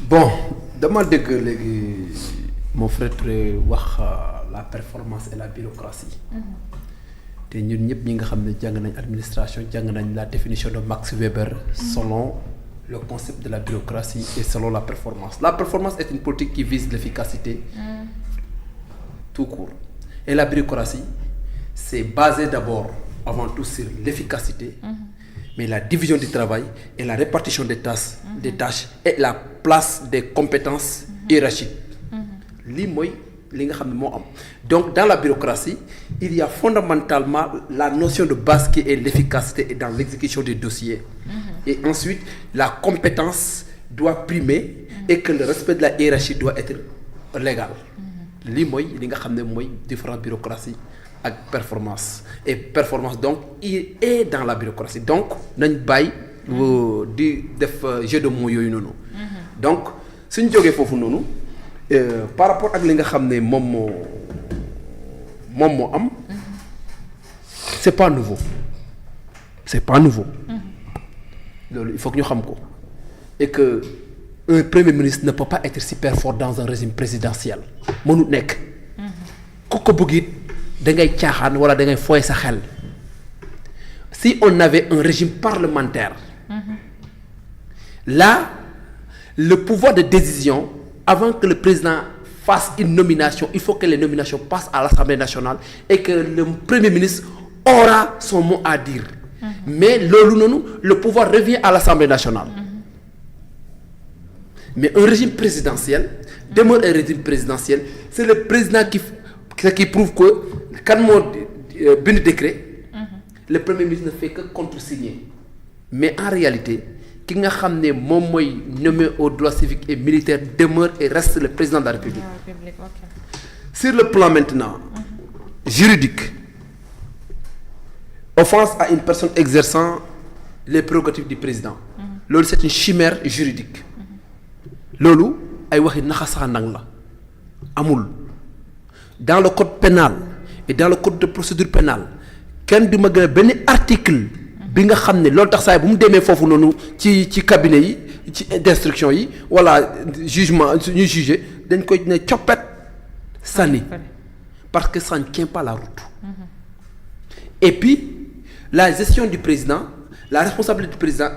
bon dama dégg léegi mon frère Touré wax la performance et la bureaucratie te ñun ñëpp ñi nga xam ne jàng nañ administration jàng nañ la définition de Max Weber selon le concept de la bureaucratie et selon la performance. La performance est une politique qui vise l'efficacité tout court. Et la bureaucratie, c'est basé d'abord, avant tout, sur l'efficacité, mais la division du travail et la répartition des tâches et la place des compétences hiérarchiques. Lii mooy li nga xam ne moo am. Donc dans la bureaucratie, il y a fondamentalement la notion de base qui est l'efficacité et dans l'exécution des dossiers. Et ensuite, la compétence doit primer et que le respect de la hiérarchie doit être légal. Lii mooy li nga xam ne mooy différence bureaucratie ak performance. Et performance donc il est dans la bureaucratie. Donc nañ bàyyi di def jeu de mots yooyu noonu. Donc suñ jógee foofu noonu par rapport ak li nga xam ne moom moo am c'est pas nouveau. Loolu il faut que ñu xam ko et que un premier ministre ne peut pas être super fort dans un régime présidentiel mënut nekk ku ko bëgg it da ngay caaxaan wala da ngay fooy sa xel. Si on avait un régime parlementaire là le pouvoir de décision avant que le président fasse une nomination il faut que les nominations passent à l'Assemblée nationale et que le premier ministre aura son mot à dire. Mais loolu noonu le pouvoir revient à l'Assemblée nationale. Mais un régime présidentiel demeure un régime présidentiel c'est le président qui prouve que kan moo bind décret le premier ministre ne fait que contresigner. Mais en réalité ki nga xam ne moom mooy nommé aux droits civiques et militaires demeure et reste le président de la République. Sur le plan maintenant juridique, offense à une personne exerçant les prérogatives du président. Loolu c'est une chimère juridique. Loolu ay waxi naxasaanang la amul. Dans le code pénal et dans le code de procédure pénale kenn du ma gën a benn article bi nga xam ne loolu tax saa bu mu demee foofu noonu ci cabinet yi ci d'instruction yi wala jugement ñuy juger dañ koy ne coppet sànni parce que ça ne tient pas la route. Et puis la gestion du président la responsabilité du président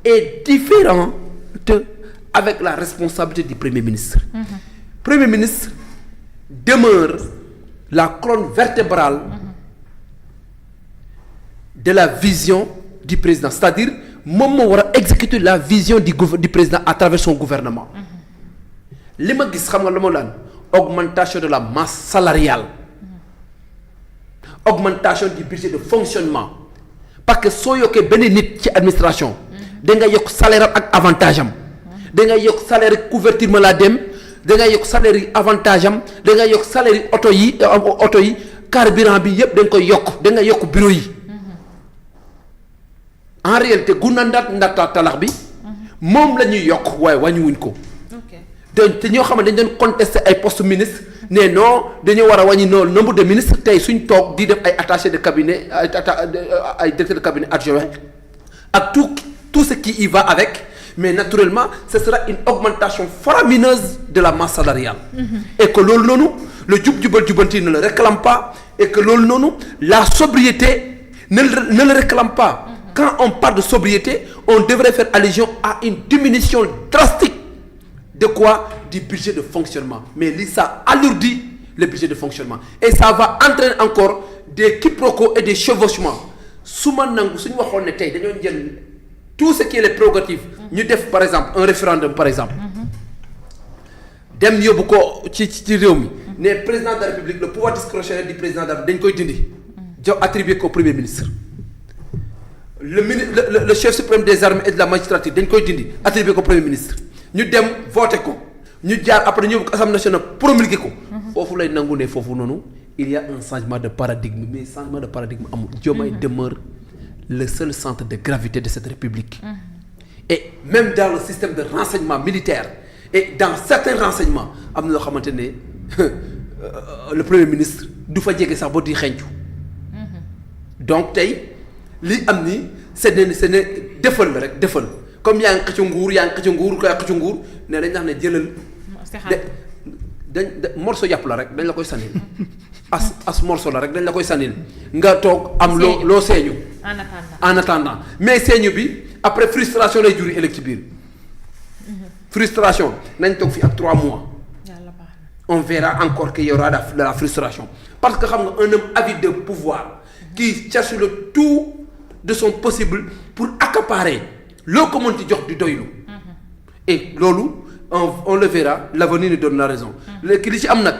est différente avec la responsabilité du premier ministre. Premier ministre demeure la colonne vertébrale de la vision du président, c'est-à-dire moom moo war a exécuter la vision du président à travers son gouvernement. Li ma gis xam nga la moo laan augmentation de la masse salariale, augmentation du budget de fonctionnement parce que soo yokkee benn nit ci administration da nga yokk salaire am ak avantage am da nga yokk salaire couverture maladie am da nga yokk salaire yi avantage am da nga yokk salaire yi oto yi carburant bi yëpp da nga koy yokk da nga yokk bureau yi. En réalité gunna ndaata talax bi moom la ñuy yokk waaye wàññiwuñ ko. te ñoo xam ne dañ doon contester ay poste ministre ne non dañoo war a wàññi noonu nombre de ministres tey suñ toog di def ay attaché de cabinet ay directeur de cabinet adjoint ak tout ce qui y va avec mais naturellement ce sera une augmentation faramineuse de la masse salariale. Et que loolu noonu le jub-jubanti ne le réclame pas et que loolu noonu la sobriété ne le réclame pas. Quand on parle de sobriété on devrait faire allusion à une diminution drastique de quoi? Du budget de fonctionnement. Mais là, ça alourdit le budget de fonctionnement. Et ça va entraîner encore des quiproquos et des chevauchements. Tout ce qui est les prérogatives. Nous devons par exemple un référendum par exemple. Dem yóbbu ko ci réew mi. Ne président de la République le pouvoir discrétionnaire du président de la République dañ koy dindi. Jox attribué ko premier ministre. Le chef suprême des armées et de la magistrature dañ koy dindi attribué ko premier ministre. Ñu dem voté ko ñu jaar après ñu Assemblée nationale promulgué ko. Foofu lay nangu ne foofu noonu il y a un changement de paradigme mais changement de paradigme amul. Diomaye demeure le seul centre de gravité de cette république. Et même dans le système de renseignement militaire et dans certains renseignements am na loo xamante ne le premier ministre du fa jege sax ba di xencu. Donc tey li am ni c'est ne defal la rek defal. comme yaa ngi xëcc nguur koy xëcc nguur ne dañ ne jëlal. dañ morceau yàpp la rek dañ la koy sànnil as morceau la rek dañ la koy sànnil nga toog am loo seeñu en attendant mais seeñu bi après frustration lay juri ëllëg ci biir frustration nañ toog fi ak 3 mois on verra encore qu'il y aura de la frustration parce que xam nga un homme avide de pouvoir qui cherche le tout de son possible pour accaparer loo ko mën ci jox di doylu et loolu on le verra l'avenir nous donne la raison léegi li ci am nag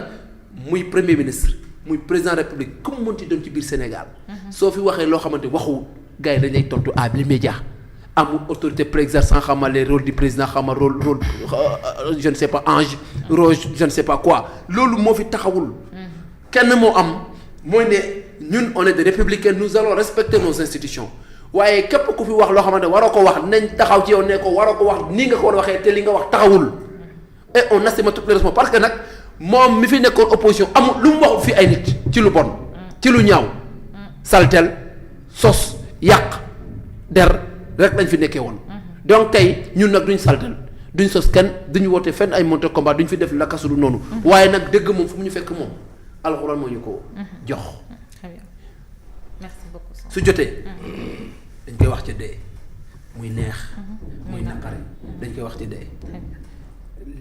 muy premier ministre muy président de la république comme mënti doon ci biir Sénégal soo fi waxee loo xamante waxu gars yi dañ lay tontu à l'immédiat amul autorité préexerçant xamal les rôles du président xamal rôle je ne sais pas ange rôle je ne sais pas quoi loolu moo fi taxawul kenn moo am mooy ne ñun on est des républicains nous allons respecter nos institutions waaye képp ku fi wax loo xamante waroo ko wax nañ taxaw ci yow ne ko waroo ko wax nii nga ko war a waxee te li nga wax taxawul et on assume toutes les responsabilités parce que nag moom mi fi nekkoon opposition amul lu mu waxul fi ay nit ci lu bon ci lu ñaaw saltel sos yàq der rek lañ fi nekkee woon donc tey ñun nag duñ saltel duñ sos kenn duñu woote fenn ay monté combat duñ fi def lakasu du noonu waaye nag dëgg moom fu mu ñu fekk moom alxuraan moo ñu ko jox merci beaucoup su jotee dañ koy wax ci dee muy neex muy naqari dañ koy wax ci dee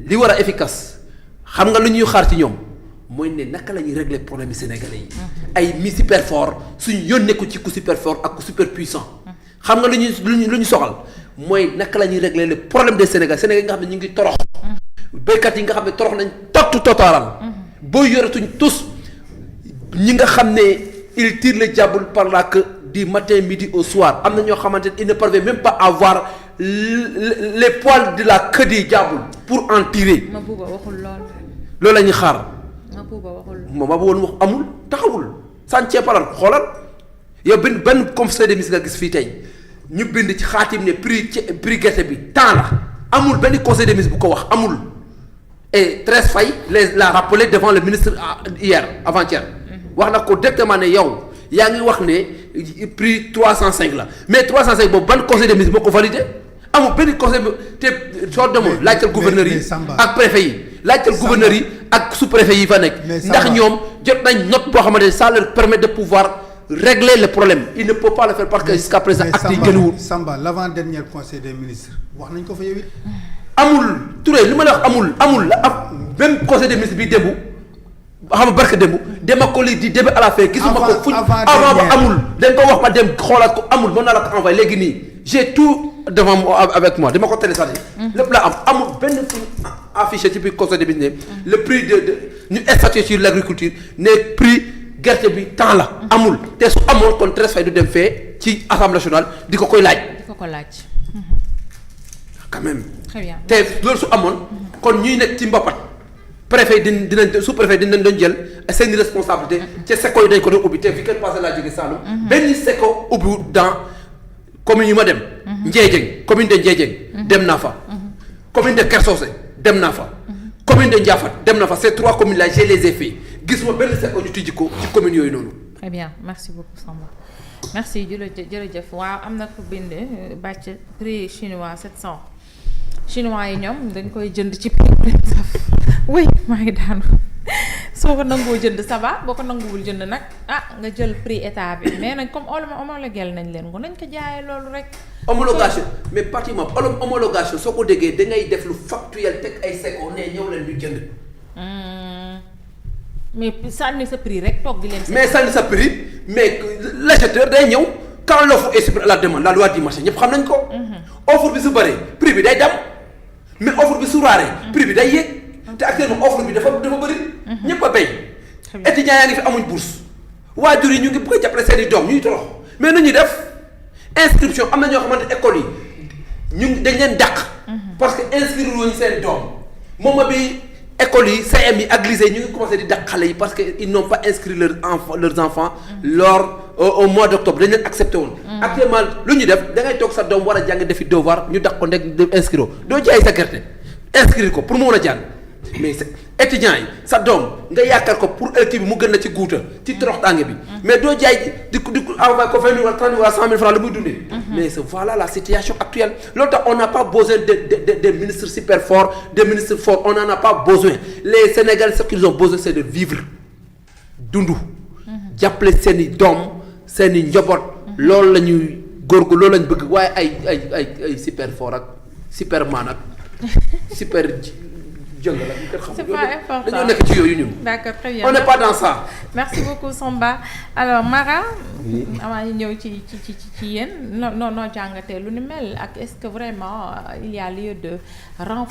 li war a efficace xam nga lu ñuy xaar ci ñoom mooy ne naka la ñuy régler problème yi sénégalais yi ay mi super fort suñu yónnee ko ci ku super fort ak ku super puissant xam nga lu ñu soxal mooy naka la ñuy régler le problème des Sénégalais yi nga xam ne ñu ngi torox béykat yi nga xam ne torox nañ totaaral boo yoratuñ tous ñi nga xam ne il tire le diable par la queue du matin midi au soir am na ñoo xamante ne il ne parvient même pas à voir les poils de la queue du diable pour en tirer. ma bëgg a waxul lool. loolu la ñuy xaar. ma bëgg a waxul. moom ma bëggoon wax amul taxawul sàncee palal xoolal yow benn conseil des ministres nga gis fii tey ñu bind ci xaatim ne prix gerte bi temps la amul benn conseil des ministres bu ko wax amul et Thérèse Faye l'a rappelé devant le ministre hier avant-hier. wax na ko directement ne yow yaa ngi wax ne prix 305 la mais 305 boobu ban conseil des ministres moo ko validé amul benn conseil te soo demoon laajtal gouverneur yi ak préfet yi laajtal gouverneur yi ak sous-préfet yi fa nekk ndax ñoom jot nañ note boo xamante ne ça leur permet de pouvoir régler le problème il ne peut pas le faire parce que jusqu'à présent acte yi gënuwul Samba l'avant-dernier conseil des ministres wax nañ ko fa yow it amul Touré li ma la wax amul même conseil des ministres bi démb xam nga barke démb dema ko lii di début à la fin gisuma ko fuñ avant ba amul dañ ko wax ma dem xoolaat ko amul mën naa la ko envoyé léegi nii j'ai tout devant moi avec moi dama ko téléchargé lépp la amul benn affiché ci biir conseil des ministres le prix de ñu statué sur l'agriculture ne prix gerte bi temps la amul te su amoon kon Thérèse Faye du dem fee ci assemblée nationale di ko koy laaj quand même très bien te loolu su amoon kon ñuy nekk ci mbapat préfet dinañ sous-préfet dinañ doon jël seen responsabilité ca seko yi dañ ko doon ubbi te fi kenn passé laa jóge Saloum benn seko ubbi dans commune yu ma dem Ndiédiène commune de Ndiédiène dem naa fa commune de Kersosé dem naa fa commune de Ndiafate dem na fa ces 3 communes là je les ai fait gisuma benn seko ñu tijji ko ci commune yooyu noonu très bien merci beaucoup Samba merci jërëjëf waaw am na ko bind bàcc prix chinois 700 chinois yi ñoom dañ koy jënd ci prix saf oui maa ngi daanu soo ko nangoo jënd ça va boo ko nanguwul jënd nag nga jël prix état bi mais nag comme homologué nañ leen ko nañ ko jaayee loolu rek. homologation mais pratiquement homologation soo ko déggee da ngay def lu factuel teg ay seko ne ñëw leen ñu jënd. mais sànni sa prix rek toog di leen. mais sànni sa prix mais l'acheteur day ñëw quand l'offre est supérieure à la demande la loi du marché ñëpp xam nañ ko. offre bi su bëree prix bi day dem mais offre bi su raaree. prix bi day yéeg. te actuellement offre bi dafa bëri. ñëpp a béy. étudiants yaa ngi fi amuñ bourse. waajur yi ñu ngi bëgg a jàppale seen i doom ñuy torox mais nu ñuy def inscription am na ñoo xamante école yi dañ leen dàq. parce que inscrire wuñu seen doom moom bi école yi CM yi ak lycée ñu ngi commencé di dàq xale yi parce que ils n'ont pas inscrit leurs enfants lors au mois d'octobre dañ leen accepté woon. actuellement lu ñuy def da ngay toog sa doom war a jàng defi devoir ñu dàq ko nekk inscrire doo jaay sa gerte inscrire ko pour mu mën a jàng mais étudiants yi sa doom nga yaakaar ko pour ëllëg bi mu gën la ci guuta ci toroxtaange bi mais doo jaay di ko envoyé ko 20 000 wala 30 000 wala 100 000 francs la muy dundee mais voilà la situation actuelle loolu tax on n'a pas besoin de ministres super forts de ministres forts on n'en a pas besoin les Sénégalais ce qu'ils ont besoin c'est de vivre dundu jàppale seen i doom seen i njaboot loolu la ñuy góorgu loolu lañ bëgg waaye ay super fort ak superman ak super jëngal ak ñu c'est pas important dañoo nekk ci yooyu ñun. d'accord très bien on n'est pas dans ça. merci beaucoup Samba alors Mara. avant ñu ñëw ci yéen noo jàngatee lu ni mel ak est-ce que vraiment il y a lieu de renforcer